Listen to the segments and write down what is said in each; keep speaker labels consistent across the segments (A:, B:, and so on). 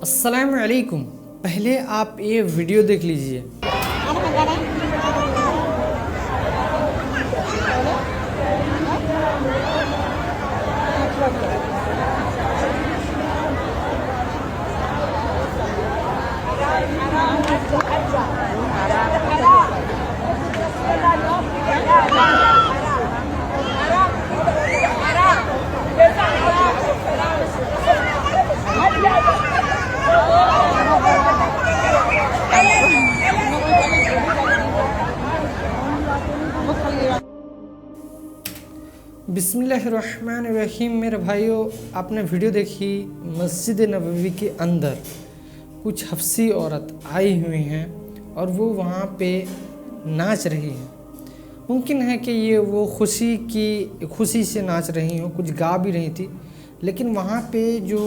A: السلام علیکم. پہلے آپ یہ ویڈیو دیکھ لیجئے. بسم اللہ الرحمن الرحیم. میرے بھائیو، آپ نے ویڈیو دیکھی. مسجد نبوی کے اندر کچھ حفصی عورت آئی ہوئی ہیں اور وہ وہاں پہ ناچ رہی ہیں. ممکن ہے کہ یہ وہ خوشی سے ناچ رہی ہوں، کچھ گا بھی رہی تھی، لیکن وہاں پہ جو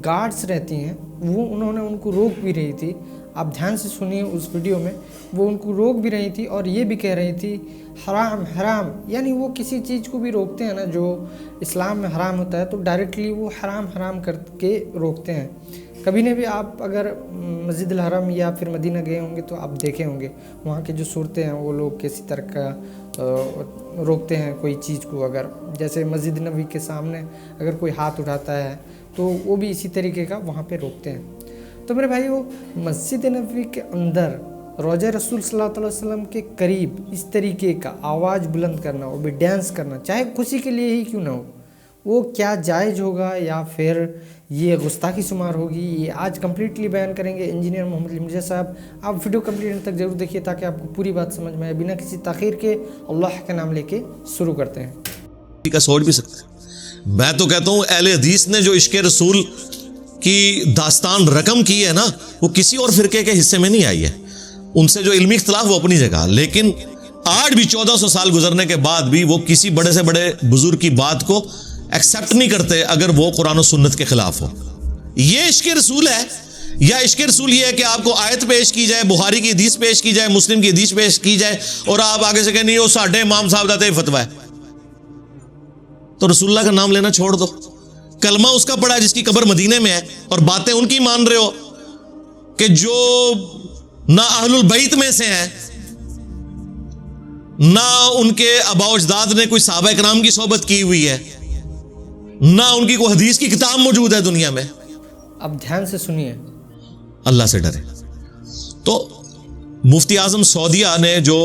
A: گارڈز رہتی ہیں وہ انہوں نے ان کو روک بھی رہی تھی. آپ دھیان سے سنیے اس ویڈیو میں. وہ ان کو روک بھی رہی تھی اور یہ بھی کہہ رہی تھی حرام حرام. یعنی وہ کسی چیز کو بھی روکتے ہیں نا جو اسلام میں حرام ہوتا ہے تو ڈائریکٹلی وہ حرام حرام کر کے روکتے ہیں. کبھی نے بھی آپ اگر مسجد الحرم یا پھر مدینہ گئے ہوں گے تو آپ دیکھے ہوں گے وہاں کے جو صورتیں ہیں وہ لوگ کسی طرح کا روکتے ہیں کوئی چیز کو. اگر جیسے مسجد نبوی کے سامنے اگر کوئی ہاتھ اٹھاتا ہے تو وہ بھی اسی طریقے کا وہاں پہ روکتے ہیں. تو میرے بھائی، وہ مسجد نبوی کے اندر روضہ رسول صلی اللہ علیہ وسلم کے قریب اس طریقے کا آواز بلند کرنا، وہ بھی ڈانس کرنا، چاہے خوشی کے لیے ہی کیوں نہ ہو، وہ کیا جائز ہوگا یا پھر یہ گستاخی شمار ہوگی، یہ آج کمپلیٹلی بیان کریں گے انجینئر محمد علی مرزا صاحب. آپ ویڈیو کمپلیٹ تک ضرور دیکھیے تاکہ آپ کو پوری بات سمجھ میں آئے. بنا کسی تاخیر کے اللہ کا نام لے کے شروع کرتے ہیں.
B: کا سوچ بھی سکتے ہیں. میں تو کہتا ہوں اہل حدیث نے جو عشق رسول کی داستان رقم کی ہے نا، وہ کسی اور فرقے کے حصے میں نہیں آئی ہے. ان سے جو علمی اختلاف وہ اپنی جگہ، لیکن آج بھی 1400 سال گزرنے کے بعد بھی وہ کسی بڑے سے بڑے بزرگ کی بات کو ایکسیپٹ نہیں کرتے اگر وہ قرآن و سنت کے خلاف ہو. یہ عشق رسول ہے. یا عشق رسول یہ ہے کہ آپ کو آیت پیش کی جائے، بخاری کی حدیث پیش کی جائے، مسلم کی حدیث پیش کی جائے اور آپ آگے سے کہیں نہیں وہ ساڈے امام صاحب دا تے فتویٰ ہے، تو رسول اللہ کا نام لینا چھوڑ دو. کلمہ اس کا پڑھا ہے جس کی قبر مدینے میں ہے اور باتیں ان کی مان رہے ہو کہ جو نہ اہل البیت میں سے ہیں، نہ ان کے آباء و اجداد نے کوئی صحابہ کرام کی صحبت کی ہوئی ہے، نہ ان کی کوئی حدیث کی کتاب موجود ہے دنیا میں.
A: اب دھیان سے سنیے.
B: اللہ سے ڈرے. تو مفتی اعظم سعودیہ نے جو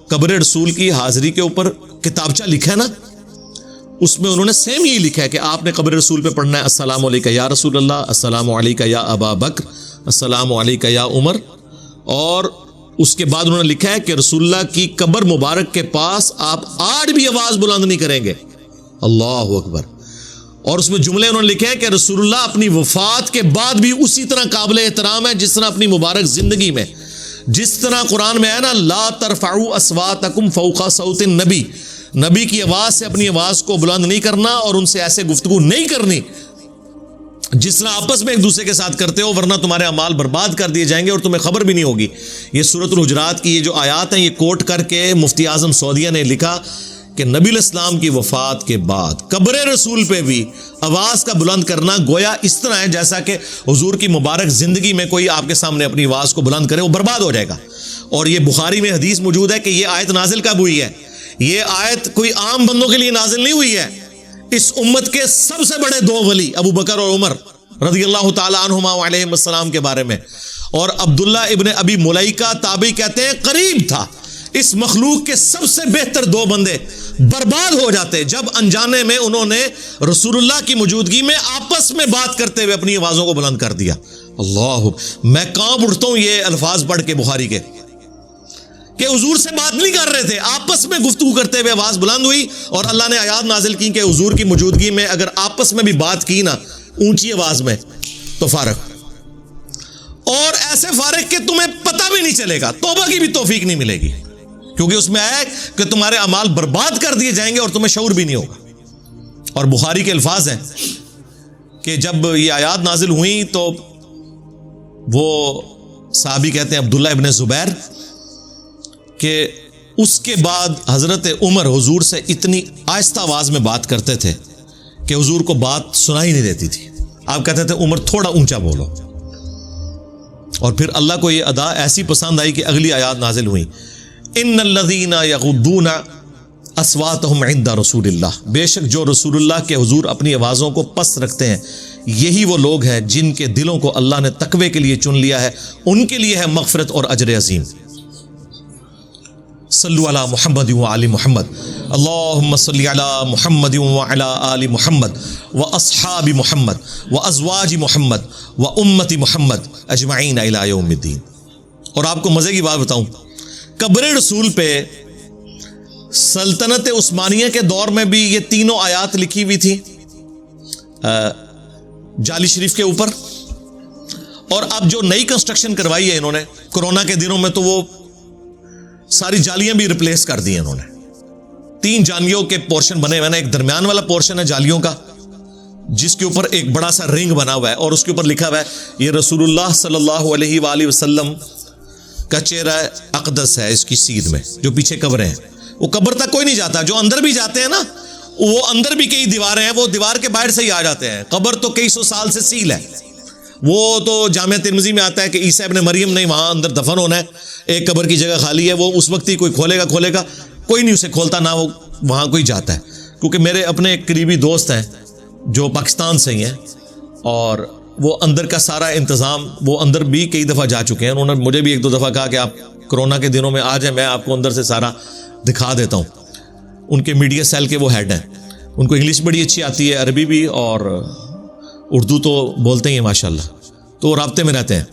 B: قبر رسول کی حاضری کے اوپر کتابچہ لکھا ہے نا، اس میں انہوں نے سیم یہی لکھا ہے کہ آپ نے قبر رسول پہ پڑھنا ہے السلام علیکہ یا رسول اللہ، السلام علیکہ یا ابا بکر، السلام علیکہ یا عمر. اور اس کے بعد انہوں نے لکھا ہے کہ رسول اللہ کی قبر مبارک کے پاس آپ آج بھی آواز بلند نہیں کریں گے. اللہ اکبر. اور اس میں جملے انہوں نے لکھے ہیں کہ رسول اللہ اپنی وفات کے بعد بھی اسی طرح قابل احترام ہے جس طرح اپنی مبارک زندگی میں. جس طرح قرآن میں ہے نا لا ترفعوا اصواتکم فوق صوت النبی، نبی کی آواز سے اپنی آواز کو بلند نہیں کرنا اور ان سے ایسے گفتگو نہیں کرنی جس طرح آپس میں ایک دوسرے کے ساتھ کرتے ہو، ورنہ تمہارے اعمال برباد کر دیے جائیں گے اور تمہیں خبر بھی نہیں ہوگی. یہ سورۃ الحجرات کی یہ جو آیات ہیں یہ کوٹ کر کے مفتی اعظم سعودیہ نے لکھا کہ نبی الاسلام کی وفات کے بعد قبر رسول پہ بھی آواز کا بلند کرنا گویا اس طرح ہے جیسا کہ حضور کی مبارک زندگی میں کوئی آپ کے سامنے اپنی آواز کو بلند کرے، وہ برباد ہو جائے گا. اور یہ بخاری میں حدیث موجود ہے کہ یہ آیت نازل کب ہوئی ہے. یہ آیت کوئی عام بندوں کے لیے نازل نہیں ہوئی ہے. اس امت کے سب سے بڑے دو ولی ابو بکر اور عمر رضی اللہ تعالی عنہما علیہم السلام کے بارے میں، اور عبداللہ ابن ابی ملیکہ تابعی کہتے ہیں قریب تھا اس مخلوق کے سب سے بہتر دو بندے برباد ہو جاتے جب انجانے میں انہوں نے رسول اللہ کی موجودگی میں آپس میں بات کرتے ہوئے اپنی آوازوں کو بلند کر دیا. اللہ، میں کانپ اٹھتا ہوں یہ الفاظ پڑھ کے بخاری کے کہ حضور سے بات نہیں کر رہے تھے، آپس میں گفتگو کرتے ہوئے آواز بلند ہوئی اور اللہ نے آیات نازل کی کہ حضور کی موجودگی میں اگر آپس میں بھی بات کی نا اونچی آواز میں تو فارغ، اور ایسے فارغ کہ تمہیں پتہ بھی نہیں چلے گا، توبہ کی بھی توفیق نہیں ملے گی، کیونکہ اس میں آیا کہ تمہارے اعمال برباد کر دیے جائیں گے اور تمہیں شعور بھی نہیں ہوگا. اور بخاری کے الفاظ ہیں کہ جب یہ آیات نازل ہوئیں تو وہ صحابی کہتے ہیں عبداللہ ابن زبیر کہ اس کے بعد حضرت عمر حضور سے اتنی آہستہ آواز میں بات کرتے تھے کہ حضور کو بات سنائی نہیں دیتی تھی. آپ کہتے تھے عمر تھوڑا اونچا بولو. اور پھر اللہ کو یہ ادا ایسی پسند آئی کہ اگلی آیات نازل ہوئیں، ان الذین یغضون اصواتہم عند رسول اللہ، بے شک جو رسول اللہ کے حضور اپنی آوازوں کو پست رکھتے ہیں، یہی وہ لوگ ہیں جن کے دلوں کو اللہ نے تقوی کے لیے چن لیا ہے، ان کے لیے ہے مغفرت اور اجر عظیم۔ صلو علی محمد و آل محمد، اللہم صلی علی محمد و علی آل محمد و اصحاب محمد و ازواج محمد و امت محمد اجمعین الی یوم الدین۔ اور آپ کو مزے کی بات بتاؤں، قبر رسول پہ سلطنت عثمانیہ کے دور میں بھی یہ تینوں آیات لکھی ہوئی تھی جالی شریف کے اوپر، اور اب جو نئی کنسٹرکشن کروائی ہے انہوں نے کورونا کے دنوں میں، تو وہ ساری جالیاں بھی ریپلیس کر دی ہیں انہوں نے۔ 3 جالیوں کے پورشن بنے ہوئے ہیں، ایک درمیان والا پورشن ہے جالیوں کا جس کے اوپر ایک بڑا سا رنگ بنا ہوا ہے، اور اس کے اوپر لکھا ہوا ہے یہ رسول اللہ صلی اللہ علیہ وآلہ وسلم کا چہرہ اقدس ہے، اس کی سیدھ میں جو پیچھے قبریں ہیں۔ وہ قبر تک کوئی نہیں جاتا، جو اندر بھی جاتے ہیں نا، وہ اندر بھی کئی دیواریں ہیں، وہ دیوار کے باہر سے ہی آ جاتے ہیں۔ قبر تو کئی سو سال سے سیل ہے، وہ تو جامعہ ترمذی میں آتا ہے کہ عیسیٰ ابن مریم نے وہاں اندر دفن ہونا ہے، ایک قبر کی جگہ خالی ہے، وہ اس وقت ہی کوئی کھولے گا، کوئی نہیں اسے کھولتا، نہ وہ وہاں کوئی جاتا ہے۔ کیونکہ میرے اپنے ایک قریبی دوست ہیں جو پاکستان سے ہی ہیں، اور وہ اندر کا سارا انتظام، وہ اندر بھی کئی دفعہ جا چکے ہیں، انہوں نے مجھے بھی 1-2 دفعہ کہا کہ آپ کرونا کے دنوں میں آ جائیں، میں آپ کو اندر سے سارا دکھا دیتا ہوں۔ ان کے میڈیا سیل کے وہ ہیڈ ہیں، ان کو انگلش بڑی اچھی آتی ہے، عربی بھی، اور اردو تو بولتے ہی ہیں ماشاءاللہ، تو وہ رابطے میں رہتے ہیں۔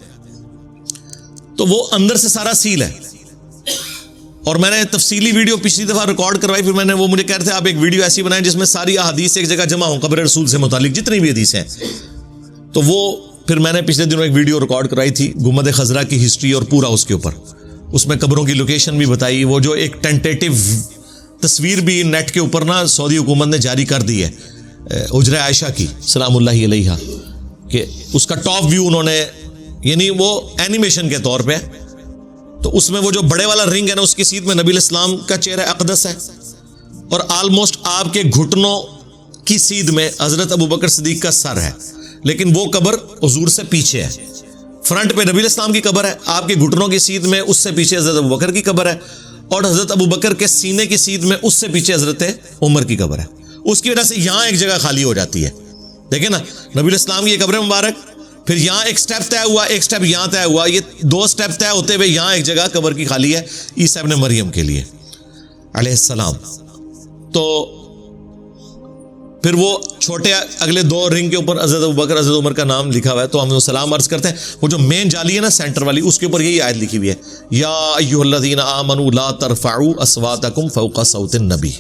B: تو وہ اندر سے سارا سیل ہے، اور میں نے تفصیلی ویڈیو پچھلی دفعہ ریکارڈ کروائی، پھر میں نے وہ مجھے کہہ رہے تھے آپ ایک ویڈیو ایسی بنائیں جس میں ساری احادیث ایک جگہ جمع ہوں قبر رسول سے متعلق جتنی بھی حدیث ہیں۔ تو وہ پھر میں نے پچھلے دنوں ایک ویڈیو ریکارڈ کرائی تھی گنبد خضرا کی ہسٹری اور پورا اس کے اوپر، اس میں قبروں کی لوکیشن بھی بتائی، وہ جو ایک ٹینٹیٹیو تصویر بھی نیٹ کے اوپر نا سعودی حکومت نے جاری کر دی ہے حجرہ عائشہ کی سلام اللہ علیہا، کہ اس کا ٹاپ ویو انہوں نے، یعنی وہ اینیمیشن کے طور پہ، تو اس میں وہ جو بڑے والا رنگ ہے نا، اس کی سیدھ میں نبی الاسلام کا چہرہ اقدس ہے، اور آلموسٹ آپ کے گھٹنوں کی سیدھ میں حضرت ابوبکر صدیق کا سر ہے، لیکن وہ قبر حضور سے پیچھے ہے۔ فرنٹ پہ نبی الاسلام کی قبر ہے، آپ کے گھٹنوں کی سیدھ میں اس سے پیچھے حضرت ابوبکر کی قبر ہے، اور حضرت ابوبکر کے سینے کی سیدھ میں اس سے پیچھے حضرت عمر کی قبر ہے۔ اس کی وجہ سے یہاں ایک جگہ خالی ہو جاتی ہے، دیکھیں نا، نبی الاسلام کی یہ قبر مبارک، پھر یہاں ایک سٹیپ طے ہوا، ایک سٹیپ یہاں طے ہوا، یہ 2 سٹیپ طے ہوتے ہوئے یہاں ایک جگہ قبر کی خالی ہے عیسیٰ ابن مریم کے لیے علیہ السلام۔ تو پھر وہ چھوٹے اگلے 2 رنگ کے اوپر حضرت ابوبکر حضرت عمر کا نام لکھا ہوا ہے، تو ہم سلام عرض کرتے ہیں۔ وہ جو مین جالی ہے نا سینٹر والی، اس کے اوپر یہی آیت لکھی ہوئی ہے، یا ایھا الذین آمنوا لا ترفعوا اصواتکم فوق صوت النبی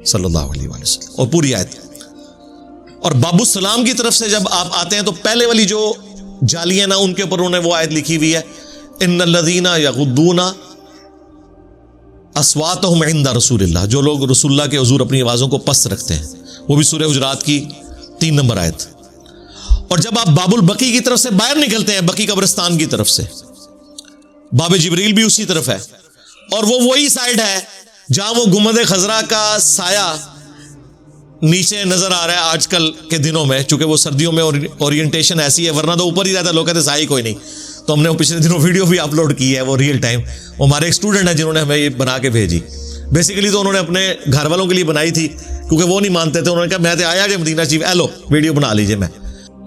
B: صلی اللہ علیہ وآلہ وسلم، اور پوری آیت۔ اور باب السلام کی طرف سے جب آپ آتے ہیں تو پہلے والی جو جالی ہے نا، ان کے اوپر انہوں نے وہ آیت لکھی ہوئی ہے، ان الذین یغضون اصواتہم عند رسول اللہ، جو لوگ رسول اللہ کے حضور اپنی آوازوں کو پست رکھتے ہیں، وہ بھی سورہ حجرات کی 3 نمبر آیت۔ اور جب آپ باب البقیع کی طرف سے باہر نکلتے ہیں، بقیع قبرستان کی طرف سے، باب جبریل بھی اسی طرف ہے، اور وہ وہی سائڈ ہے جہاں وہ گنبد خضرا کا سایہ نیچے نظر آ رہا ہے آج کل کے دنوں میں، چونکہ وہ سردیوں میں اورینٹیشن ایسی ہے، ورنہ تو اوپر ہی رہتا، لوگ کہتے سایہ کوئی نہیں۔ تو ہم نے وہ پچھلے دنوں ویڈیو بھی اپلوڈ کی ہے، وہ ریئل ٹائم، وہ ہمارے ایک اسٹوڈنٹ ہیں جنہوں نے ہمیں یہ بنا کے بھیجی۔ بیسیکلی تو انہوں نے اپنے گھر والوں کے لیے بنائی تھی، کیونکہ وہ نہیں مانتے تھے، انہوں نے کہا میں تو آیا کہ مدینہ چیف ایلو ویڈیو بنا لیجئے۔ میں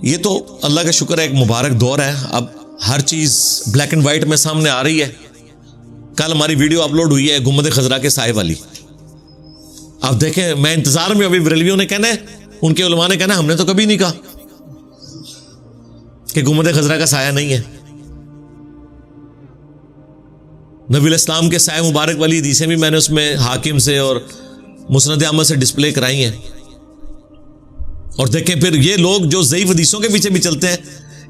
B: یہ تو اللہ کا شکر ہے، ایک مبارک دور ہے، اب ہر چیز بلیک اینڈ وائٹ میں سامنے آ رہی ہے۔ کل ہماری ویڈیو اپلوڈ ہوئی ہے گنبد خضرا کے سائے والی، آپ دیکھیں، میں انتظار میں، ابھی بریلویوں نے کہنا ہے، ان کے علماء نے کہنا ہم نے تو کبھی نہیں کہا کہ گنبد خضرا کا سایہ نہیں ہے۔ نبی الاسلام کے سائے مبارک والی حدیثیں بھی میں نے اس میں حاکم سے اور مسند احمد سے ڈسپلے کرائی ہیں۔ اور دیکھیں پھر یہ لوگ جو ضعیف حدیثوں کے پیچھے بھی چلتے ہیں،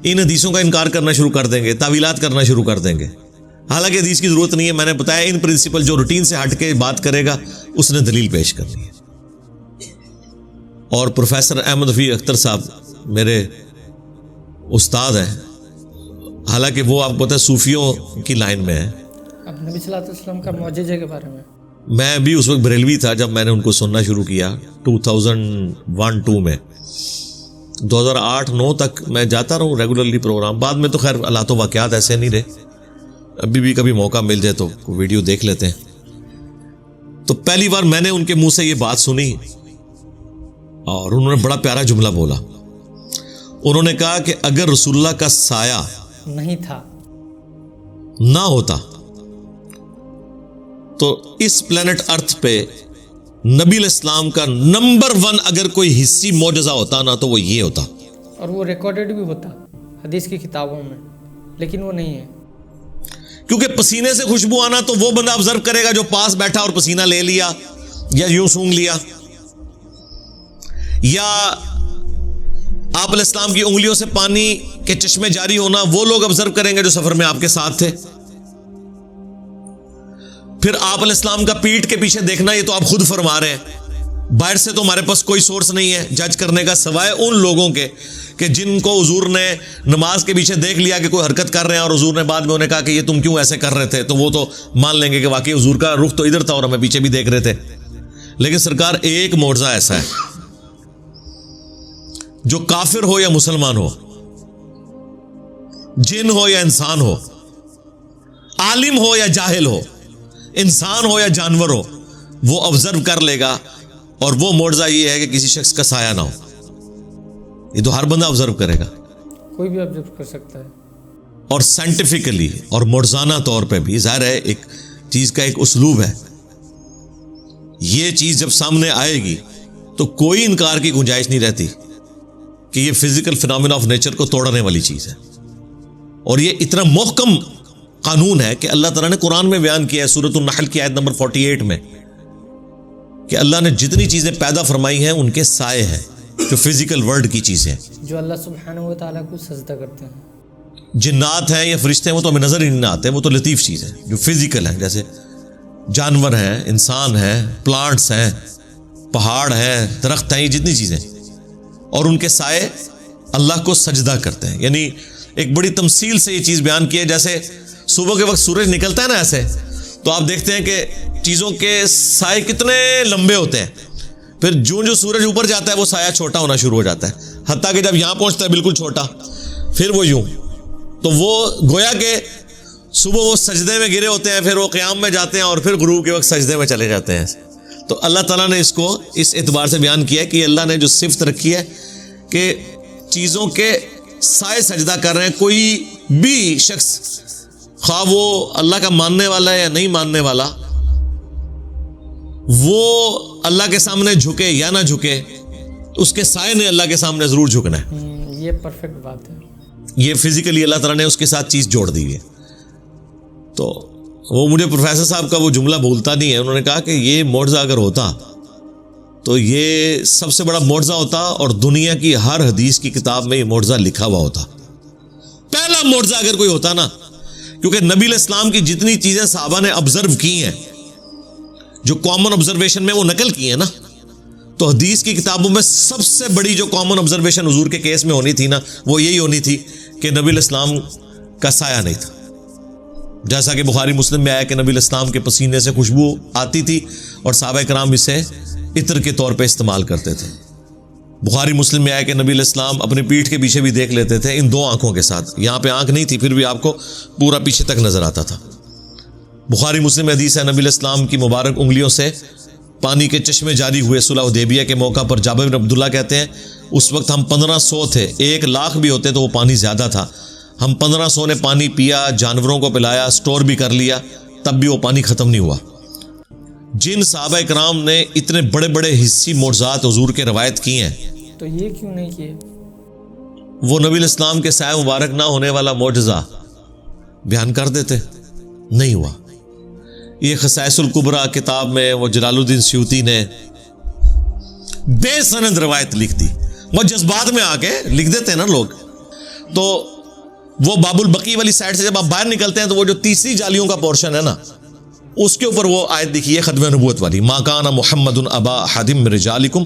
B: ان حدیثوں کا انکار کرنا شروع کر دیں گے، تعویلات کرنا شروع کر دیں گے، حالانکہ حدیث کی ضرورت نہیں ہے۔ میں نے بتایا ان پرنسپل جو روٹین سے ہٹ کے بات کرے گا اس نے دلیل پیش کرنی ہے۔ اور پروفیسر احمد رفیع اختر صاحب میرے استاد ہیں، حالانکہ وہ آپ کو پتہ ہے صوفیوں کی لائن میں ہے۔
A: اب نبی صلی اللہ علیہ وسلم کا معجزے کے بارے میں،
B: میں بھی اس وقت بریلوی تھا جب میں نے ان کو سننا شروع کیا 2001-2 میں، 2008-9 تک میں جاتا رہا ہوں ریگولرلی پروگرام. بعد میں تو خیر اللہ تو واقعات ایسے نہیں رہے, ابھی بھی کبھی موقع مل جائے تو ویڈیو دیکھ لیتے ہیں. تو پہلی بار میں نے ان کے منہ سے یہ بات سنی اور انہوں نے بڑا پیارا جملہ بولا. انہوں نے کہا کہ اگر رسول اللہ کا سایہ
A: نہیں تھا,
B: نہ ہوتا تو اس پلانٹ ارتھ پہ نبی علیہ السلام کا نمبر 1 اگر کوئی حصی معجزہ ہوتا نا تو وہ یہ ہوتا,
A: اور وہ ریکارڈڈ بھی ہوتا حدیث کی کتابوں میں, لیکن وہ نہیں ہے.
B: کیونکہ پسینے سے خوشبو آنا تو وہ بندہ آبزرو کرے گا جو پاس بیٹھا اور پسینہ لے لیا یا یوں سونگ لیا, یا آپ علیہ السلام کی انگلیوں سے پانی کے چشمے جاری ہونا وہ لوگ آبزرو کریں گے جو سفر میں آپ کے ساتھ تھے. پھر آپ علیہ السلام کا پیٹھ کے پیچھے دیکھنا یہ تو آپ خود فرما رہے ہیں, باہر سے تو ہمارے پاس کوئی سورس نہیں ہے جج کرنے کا سوائے ان لوگوں کے کہ جن کو حضور نے نماز کے پیچھے دیکھ لیا کہ کوئی حرکت کر رہے ہیں اور حضور نے بعد میں انہیں کہا کہ یہ تم کیوں ایسے کر رہے تھے, تو وہ تو مان لیں گے کہ واقعی حضور کا رخ تو ادھر تھا اور ہمیں پیچھے بھی دیکھ رہے تھے. لیکن سرکار ایک معجزہ ایسا ہے جو کافر ہو یا مسلمان ہو, جن ہو یا انسان ہو, عالم ہو یا جاہل ہو, انسان ہو یا جانور ہو, وہ آبزرو کر لے گا. اور وہ معجزہ یہ ہے کہ کسی شخص کا سایہ نہ ہو. یہ تو ہر بندہ آبزرو کرے گا,
A: کوئی بھی آبزرو کر سکتا ہے.
B: اور سائنٹیفکلی اور معجزانہ طور پہ بھی ظاہر ہے ایک چیز کا ایک اسلوب ہے. یہ چیز جب سامنے آئے گی تو کوئی انکار کی گنجائش نہیں رہتی کہ یہ فزیکل فینومینا آف نیچر کو توڑنے والی چیز ہے. اور یہ اتنا محکم قانون ہے کہ اللہ تعالیٰ نے قرآن میں بیان کیا ہے سورۃ النحل کی آیت نمبر 48 میں کہ اللہ نے جتنی چیزیں پیدا فرمائی ہیں ان کے سائے ہیں جو فزیکل ورلڈ کی چیزیں,
A: جو اللہ سبحانہ و تعالیٰ کو سجدہ کرتے ہیں.
B: جنات ہیں یا فرشتے ہیں وہ تو ہمیں نظر ہی نہیں آتے, وہ تو لطیف چیز ہے جو فزیکل ہے, جیسے جانور ہیں, انسان ہیں, پلانٹس ہیں, پہاڑ ہیں, درخت ہیں, یہ جتنی چیزیں, اور ان کے سائے اللہ کو سجدہ کرتے ہیں. یعنی ایک بڑی تمثیل سے یہ چیز بیان کی ہے. جیسے صبح کے وقت سورج نکلتا ہے نا ایسے, تو آپ دیکھتے ہیں کہ چیزوں کے سائے کتنے لمبے ہوتے ہیں, پھر جو سورج اوپر جاتا ہے وہ سایہ چھوٹا ہونا شروع ہو جاتا ہے, حتیٰ کہ جب یہاں پہنچتا ہے بالکل چھوٹا, پھر وہ یوں, تو وہ گویا کہ صبح وہ سجدے میں گرے ہوتے ہیں, پھر وہ قیام میں جاتے ہیں اور پھر غروب کے وقت سجدے میں چلے جاتے ہیں. تو اللہ تعالیٰ نے اس کو اس اعتبار سے بیان کیا ہے کہ اللہ نے جو صفت رکھی ہے کہ چیزوں کے سائے سجدہ کر رہے ہیں. کوئی بھی شخص خواہ وہ اللہ کا ماننے والا ہے یا نہیں ماننے والا, وہ اللہ کے سامنے جھکے یا نہ جھکے, اس کے سائے نے اللہ کے سامنے ضرور جھکنا ہے.
A: یہ پرفیکٹ بات ہے.
B: یہ فزیکلی اللہ تعالیٰ نے اس کے ساتھ چیز جوڑ دی ہے. تو وہ مجھے پروفیسر صاحب کا وہ جملہ بھولتا نہیں ہے, انہوں نے کہا کہ یہ معجزہ اگر ہوتا تو یہ سب سے بڑا معجزہ ہوتا اور دنیا کی ہر حدیث کی کتاب میں یہ معجزہ لکھا ہوا ہوتا. پہلا معجزہ اگر کوئی ہوتا نا, کیونکہ نبی علیہ السلام کی جتنی چیزیں صحابہ نے آبزرو کی ہیں, جو کامن آبزرویشن میں وہ نقل کی ہیں نا, تو حدیث کی کتابوں میں سب سے بڑی جو کامن آبزرویشن حضور کے کیس میں ہونی تھی نا, وہ یہی ہونی تھی کہ نبی علیہ السلام کا سایہ نہیں تھا. جیسا کہ بخاری مسلم میں آیا کہ نبی علیہ السلام کے پسینے سے خوشبو آتی تھی اور صحابہ کرام اسے عطر کے طور پہ استعمال کرتے تھے. بخاری مسلم میں آیا کہ نبی علیہ السلام اپنی پیٹھ کے پیچھے بھی دیکھ لیتے تھے ان 2 آنکھوں کے ساتھ. یہاں پہ آنکھ نہیں تھی پھر بھی آپ کو پورا پیچھے تک نظر آتا تھا. بخاری مسلم حدیث ہے نبی علیہ السلام کی مبارک انگلیوں سے پانی کے چشمے جاری ہوئے صلح حدیبیہ کے موقع پر. جابر بن عبداللہ کہتے ہیں اس وقت ہم 1500 تھے, 1,00,000 بھی ہوتے تو وہ پانی زیادہ تھا. ہم 1500 نے پانی پیا, جانوروں کو پلایا, سٹور بھی کر لیا, تب بھی وہ پانی ختم نہیں ہوا. جن صحابہ کرام نے اتنے بڑے بڑے حصی معجزات حضور کے روایت کی ہیں,
A: تو یہ کیوں نہیں کیے؟
B: وہ نبی علیہ السلام کے سائے مبارک نہ ہونے والا معجزہ بیان کر دیتے, نہیں ہوا. یہ خصائص الکبریٰ کتاب میں وہ جلال الدین سیوطی نے بے سند روایت لکھ دی. وہ جذبات میں آ کے لکھ دیتے ہیں نا لوگ. تو وہ باب البقی والی سائڈ سے جب آپ باہر نکلتے ہیں تو وہ جو تیسری جالیوں کا پورشن ہے نا, اس کے اوپر وہ آیت دیکھیے ختم نبوت والی, ما کان محمد ابا احد من رجالکم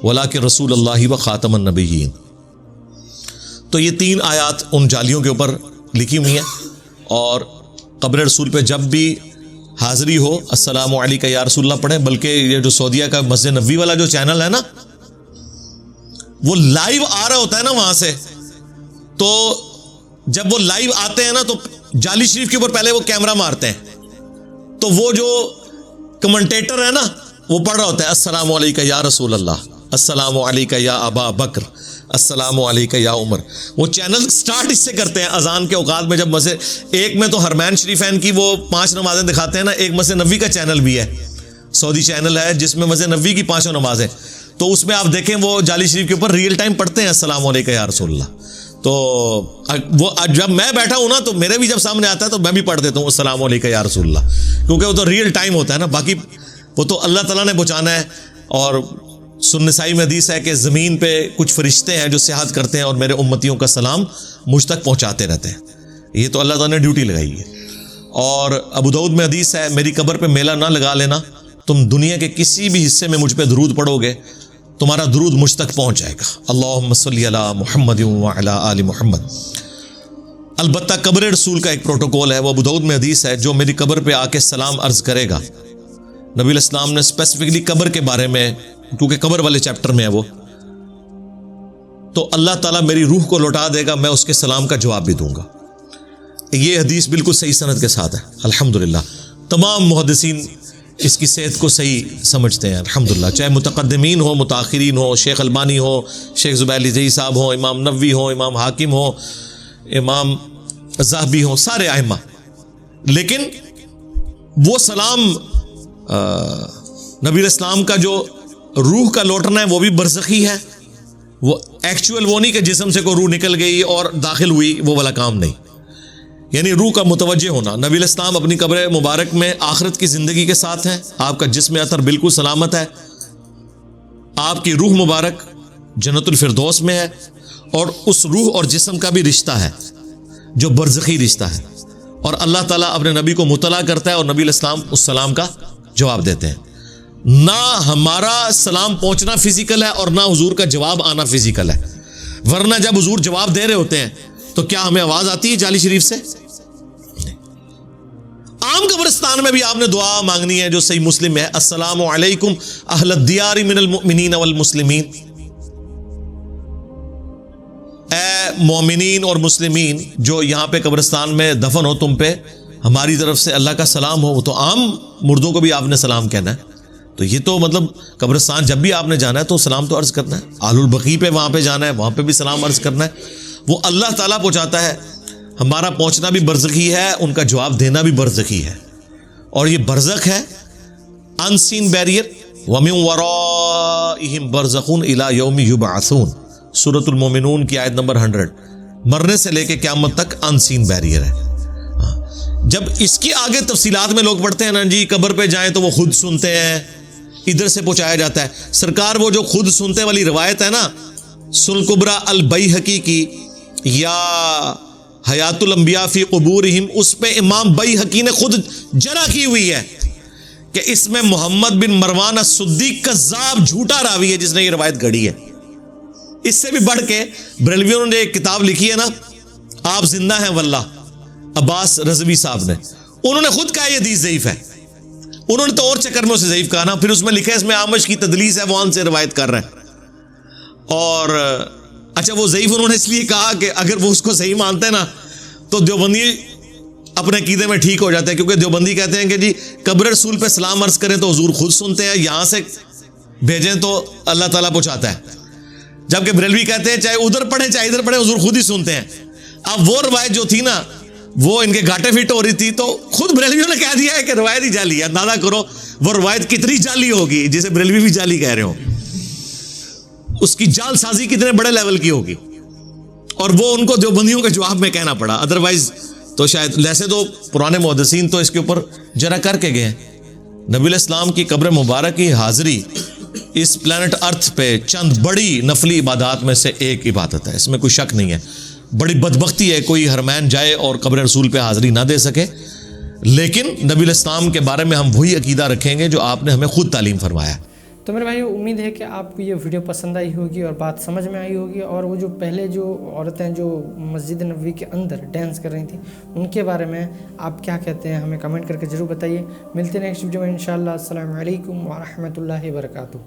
B: ولکن رسول اللہ و خاتم النبیین. تو یہ 3 آیات ان جالیوں کے اوپر لکھی ہوئی ہیں. اور قبر رسول پہ جب بھی حاضری ہو السلام علیکہ یا رسول اللہ پڑھیں. بلکہ یہ جو سعودیہ کا مسجد نبوی والا جو چینل ہے نا, وہ لائیو آ رہا ہوتا ہے نا وہاں سے, تو جب وہ لائیو آتے ہیں نا تو جعلی شریف کے اوپر پہلے وہ کیمرہ مارتے ہیں, تو وہ جو کمنٹیٹر ہے نا وہ پڑھ رہا ہوتا ہے السلام علیکم یا رسول اللہ, السلام علیکم یا ابا بکر, السلام علیکم یا عمر. وہ چینل سٹارٹ اس سے کرتے ہیں اذان کے اوقات میں, جب مسجد ایک میں تو حرمین شریفین کی وہ 5 نمازیں دکھاتے ہیں نا, ایک مسجد نبوی کا چینل بھی ہے, سعودی چینل ہے جس میں مسجد نبوی کی 5 نمازیں, تو اس میں آپ دیکھیں وہ جعلی شریف کے اوپر ریئل ٹائم پڑھتے ہیں السلام علیکم یا رسول اللہ. تو وہ جب میں بیٹھا ہوں نا تو میرے بھی جب سامنے آتا ہے تو میں بھی پڑھ دیتا ہوں السلام علیکم یا رسول اللہ, کیونکہ وہ تو ریئل ٹائم ہوتا ہے نا. باقی وہ تو اللہ تعالیٰ نے بچانا ہے. اور سنن نسائی میں حدیث ہے کہ زمین پہ کچھ فرشتے ہیں جو سیاحت کرتے ہیں اور میرے امتیوں کا سلام مجھ تک پہنچاتے رہتے ہیں, یہ تو اللہ تعالیٰ نے ڈیوٹی لگائی ہے. اور ابو داؤد میں حدیث ہے میری قبر پہ میلہ نہ لگا لینا, تم دنیا کے کسی بھی حصے میں مجھ پہ درود پڑھو گے تمہارا درود مجھ تک پہنچ جائے گا. اللہم صلی علی محمد وعلی آل محمد. البتہ قبر رسول کا ایک پروٹوکول ہے, وہ ابو داؤد میں حدیث ہے جو میری قبر پہ آ کے سلام عرض کرے گا. نبی علیہ السلام نے اسپیسیفکلی قبر کے بارے میں, کیونکہ قبر والے چیپٹر میں ہے وہ, تو اللہ تعالیٰ میری روح کو لوٹا دے گا, میں اس کے سلام کا جواب بھی دوں گا. یہ حدیث بالکل صحیح سند کے ساتھ ہے الحمدللہ. تمام محدثین اس کی صحت کو صحیح سمجھتے ہیں الحمدللہ, چاہے متقدمین ہو, متاخرین ہو, شیخ البانی ہو, شیخ زبیر علی صاحب ہو, امام نووی ہو, امام حاکم ہو, امام ذہبی ہو, سارے ائمہ. لیکن وہ سلام نبی علیہ السلام کا جو روح کا لوٹنا ہے وہ بھی برزخی ہے, وہ ایکچوئل وہ نہیں کہ جسم سے کوئی روح نکل گئی اور داخل ہوئی, وہ والا کام نہیں. یعنی روح کا متوجہ ہونا. نبی علیہ السلام اپنی قبر مبارک میں آخرت کی زندگی کے ساتھ ہیں, آپ کا جسم اطہر بالکل سلامت ہے, آپ کی روح مبارک جنت الفردوس میں ہے, اور اس روح اور جسم کا بھی رشتہ ہے جو برزخی رشتہ ہے, اور اللہ تعالیٰ اپنے نبی کو مطلع کرتا ہے اور نبی علیہ السلام اس سلام کا جواب دیتے ہیں. نہ ہمارا سلام پہنچنا فزیکل ہے اور نہ حضور کا جواب آنا فزیکل ہے, ورنہ جب حضور جواب دے رہے ہوتے ہیں تو کیا ہمیں آواز آتی ہے جعلی شریف سے؟ عام قبرستان میں بھی آپ نے دعا مانگنی ہے جو صحیح مسلم میں ہے, السلام علیکم اہل الدیار من المؤمنین والمسلمین, اے مومنین اور مسلمین جو یہاں پہ قبرستان میں دفن ہو, تم پہ ہماری طرف سے اللہ کا سلام ہو. وہ تو عام مردوں کو بھی آپ نے سلام کہنا ہے, تو یہ تو مطلب قبرستان جب بھی آپ نے جانا ہے تو سلام تو عرض کرنا ہے. آل البقیع پہ وہاں پہ جانا ہے, وہاں پہ بھی سلام عرض کرنا ہے. وہ اللہ تعالیٰ پہنچاتا ہے, ہمارا پہنچنا بھی برزخی ہے, ان کا جواب دینا بھی برزخی ہے. اور یہ برزخ ہے ان سین بیریئر, وَمِن وَرَائِهِمْ بَرْزَخٌ إِلَى يَوْمِ يُبْعَثُونَ, سورۃ المومنون کی آیت نمبر 100. مرنے سے لے کے قیامت تک ان سین بیریئر ہے. جب اس کی آگے تفصیلات میں لوگ پڑھتے ہیں نا جی قبر پہ جائیں تو وہ خود سنتے ہیں, ادھر سے پہنچایا جاتا ہے. سرکار وہ جو خود سنتے والی روایت ہے نا سنن کبریٰ البیہقی کی یا حیات الانبیاء فی قبورہم, اس پہ امام بیہقی نے خود جرح کی ہوئی ہے کہ اس میں محمد بن مروان الصدیق کذاب جھوٹا راوی ہے جس نے یہ روایت گھڑی ہے. اس سے بھی بڑھ کے بریلویوں نے ایک کتاب لکھی ہے نا آپ زندہ ہیں واللہ, عباس رضوی صاحب نے, انہوں نے خود کہا یہ حدیث ضعیف ہے. انہوں نے تو اور چکر میں اسے ضعیف کہا نا, پھر اس میں لکھا ہے اس میں اعمش کی تدلیس ہے, وہ ان سے روایت کر رہے ہیں. اور اچھا وہ ضعیف انہوں نے اس لیے کہا کہ اگر وہ اس کو صحیح مانتے ہیں نا تو دیوبندی اپنے عقیدے میں ٹھیک ہو جاتا ہے, کیونکہ دیوبندی کہتے ہیں کہ جی قبر رسول پہ سلام عرض کریں تو حضور خود سنتے ہیں, یہاں سے بھیجیں تو اللہ تعالیٰ پہنچاتا ہے. جبکہ بریلوی کہتے ہیں چاہے ادھر پڑھیں چاہے ادھر پڑھیں حضور خود ہی سنتے ہیں. اب وہ روایت جو تھی نا وہ ان کے گھاٹے فٹ ہو رہی تھی, تو خود بریلویوں نے کہہ دیا ہے کہ روایت ہی جعلی ہے. اندازہ کرو وہ روایت کتنی جعلی ہوگی جسے بریلوی بھی جعلی کہہ رہے ہو, اس کی جعل سازی کتنے بڑے لیول کی ہوگی. اور وہ ان کو دیوبندیوں کے جواب میں کہنا پڑا, ادروائز تو شاید. ویسے تو پرانے محدثین تو اس کے اوپر جرا کر کے گئے. نبی علیہ السلام کی قبر مبارک کی حاضری اس پلانٹ ارتھ پہ چند بڑی نفلی عبادات میں سے ایک عبادت ہے, اس میں کوئی شک نہیں ہے. بڑی بدبختی ہے کوئی حرمین جائے اور قبر رسول پہ حاضری نہ دے سکے, لیکن نبی علیہ السلام کے بارے میں ہم وہی عقیدہ رکھیں گے جو آپ نے ہمیں خود تعلیم فرمایا.
A: تو میرے بھائی امید ہے کہ آپ کو یہ ویڈیو پسند آئی ہوگی اور بات سمجھ میں آئی ہوگی. اور وہ جو پہلے جو عورتیں جو مسجد نبوی کے اندر ڈانس کر رہی تھیں ان کے بارے میں آپ کیا کہتے ہیں ہمیں کمنٹ کر کے ضرور بتائیے. ملتے ہیں نیکسٹ ویڈیو میں انشاءاللہ. السلام علیکم ورحمۃ اللہ وبرکاتہ.